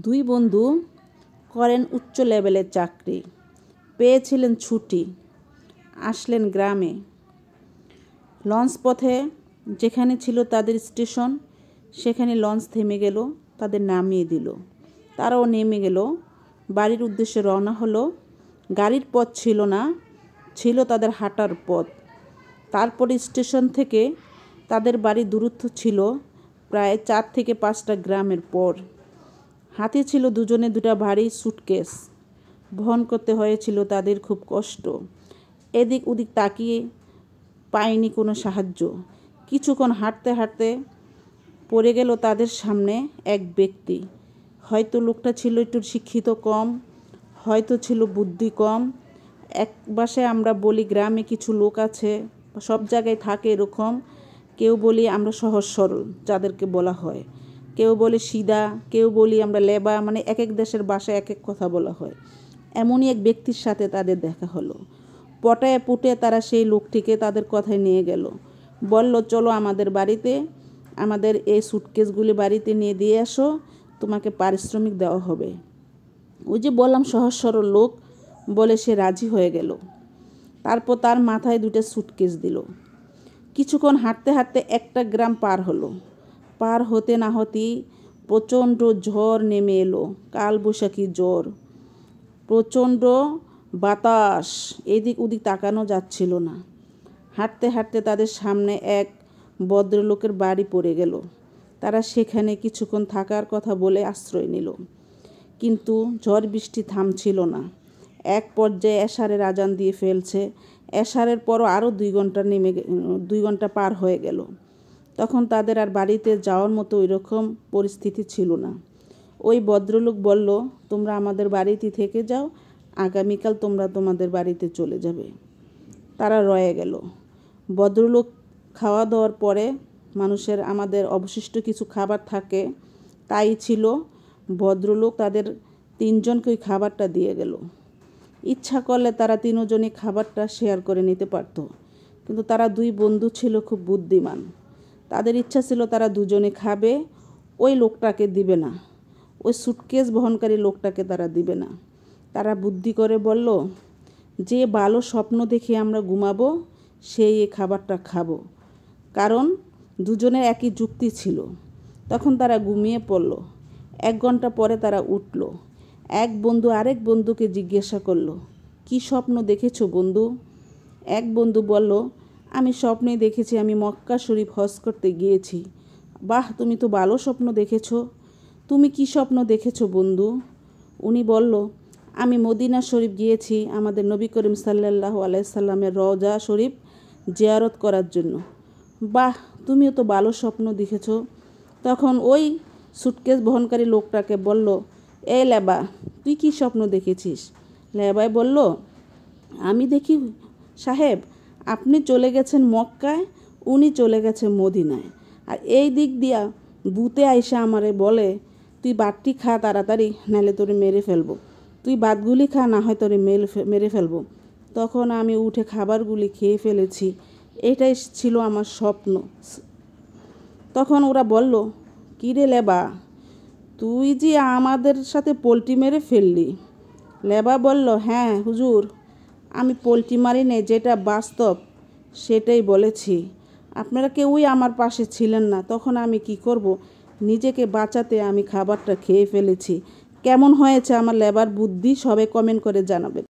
দুই বন্ধু করেন উচ্চ লেভেলের চাকরি, পেয়েছিলেন ছুটি, আসলেন গ্রামে। লঞ্চ পথে যেখানে ছিল তাদের স্টেশন, সেখানে লঞ্চ থেমে গেল, তাদের নামিয়ে দিল। তারাও নেমে গেল, বাড়ির উদ্দেশ্যে রওনা হলো। গাড়ির পথ ছিল না, ছিল তাদের হাঁটার পথ। তারপরে স্টেশন থেকে তাদের বাড়ির দূরত্ব ছিল প্রায় 4 থেকে 5টা গ্রামের পর। হাতে ছিল দুজনে দুটা ভারী সুটকেস, বহন করতে হয়েছিল তাদের খুব কষ্ট। এদিক ওদিক তাকিয়ে পায়নি কোনো সাহায্য। কিছুক্ষণ হাঁটতে হাঁটতে পড়ে গেল তাদের সামনে এক ব্যক্তি। হয়তো লোকটা ছিল একটু শিক্ষিত কম, হয়তো ছিল বুদ্ধি কম। এক ভাষায় আমরা বলি গ্রামে কিছু লোক আছে, সব জায়গায় থাকে এরকম। কেউ বলি আমরা সহজ সরল, যাদেরকে বলা হয়। কেউ বলি সিধা, কেউ বলি আমরা লেবা, মানে এক এক দেশের ভাষায় এক এক কথা বলা হয়। এমনই এক ব্যক্তির সাথে তাদের দেখা হলো। পটায় পুটে তারা সেই লোকটিকে তাদের কথায় নিয়ে গেল। বলল, চলো আমাদের বাড়িতে, আমাদের এই সুটকেসগুলি বাড়িতে নিয়ে দিয়ে আসো, তোমাকে পারিশ্রমিক দেওয়া হবে। ওই যে বললাম সহজ সরল লোক বলে সে রাজি হয়ে গেল। তারপর তার মাথায় 2টা সুটকেস দিল। কিছুক্ষণ হাঁটতে হাঁটতে একটা গ্রাম পার হলো। পার হতে না হতেই প্রচণ্ড ঝড় নেমে এলো, কালবৈশাখী ঝড়, প্রচণ্ড বাতাস, এদিক ওদিক তাকানো যাচ্ছিল না। হাঁটতে হাঁটতে তাদের সামনে এক ভদ্রলোকের বাড়ি পড়ে গেল। তারা সেখানে কিছুক্ষণ থাকার কথা বলে আশ্রয় নিল, কিন্তু ঝড় বৃষ্টি থামছিল না। এক পর্যায়ে এশারের আজান দিয়ে ফেলছে। এশারের পরও আরও 2 ঘন্টা পার হয়ে গেল। তখন তাদের আর বাড়িতে যাওয়ার মতো ওইরকম পরিস্থিতি ছিল না। ওই ভদ্রলোক বলল, তোমরা আমাদের বাড়িতে থেকে যাও, আগামীকাল তোমরা তোমাদের বাড়িতে চলে যাবে। তারা রয়ে গেল। ভদ্রলোক খাওয়া দাওয়ার পরে মানুষের আমাদের অবশিষ্ট কিছু খাবার থাকে, তাই ছিল। ভদ্রলোক তাদের 3 জনকে ওই খাবারটা দিয়ে গেল। ইচ্ছা করলে তারা 3 জনই খাবারটা শেয়ার করে নিতে পারত, কিন্তু তারা 2 বন্ধু ছিল খুব বুদ্ধিমান। তাদের ইচ্ছা ছিল তারা 2 জনে খাবে, ওই লোকটাকে দিবে না, ওই সুটকেস বহনকারী লোকটাকে তারা দিবে না। তারা বুদ্ধি করে বলল, যে ভালো স্বপ্ন দেখে আমরা ঘুমাবো সেই এই খাবারটা খাবো। কারণ 2 জনের একই যুক্তি ছিল। তখন তারা ঘুমিয়ে পড়ল। 1 ঘন্টা পরে তারা উঠল। এক বন্ধু আরেক বন্ধুকে জিজ্ঞাসা করলো, কি স্বপ্ন দেখেছো বন্ধু? এক বন্ধু বলল, আমি স্বপ্নে দেখেছি আমি মক্কা শরীফ হজ করতে গিয়েছি। বাহ, তুমি তো ভালো স্বপ্ন দেখেছো। তুমি কি স্বপ্ন দেখেছো বন্ধু? উনি বলল, আমি মদিনা শরীফ গিয়েছি আমাদের নবী করিম সাল্লাল্লাহু আলাইহি সাল্লামের রওজা শরীফ জিয়ারত করার জন্য। বাহ, তুমিও তো ভালো স্বপ্ন দেখেছো। তখন ওই সুটকেস বহনকারী লোকটাকে বলল, এই লেবা, তুই কি স্বপ্ন দেখেছিস? লেবাই বলল, আমি দেখি সাহেব, আপনি চলে গেছেন মক্কায়, উনি চলে গেছে মদিনায়, আর এই দিক দিয়া ভূতে আইসা আমারে বলে, তুই ভাতটি খা তাড়াতাড়ি, নাহলে তোরে মেরে ফেলবো। তুই ভাতগুলি খা, না হয় তোরে মেরে ফেলবো। তখন আমি উঠে খাবারগুলি খেয়ে ফেলেছি। এটাই ছিল আমার স্বপ্ন। তখন ওরা বলল, কী রে লেবা, তুই যে আমাদের সাথে পোল্ট্রি মেরে ফেললি। লেবা বলল, হ্যাঁ হুজুর, আমি পোল্ট্রি মারি নেই, যেটা বাস্তব সেটাই বলেছি। আপনারা কেউই আমার পাশে ছিলেন না, তখন আমি কি করব? নিজেকে বাঁচাতে আমি খাবারটা খেয়ে ফেলেছি। কেমন হয়েছে আমার লেবার বুদ্ধি? সবাই কমেন্ট করে জানাবেন।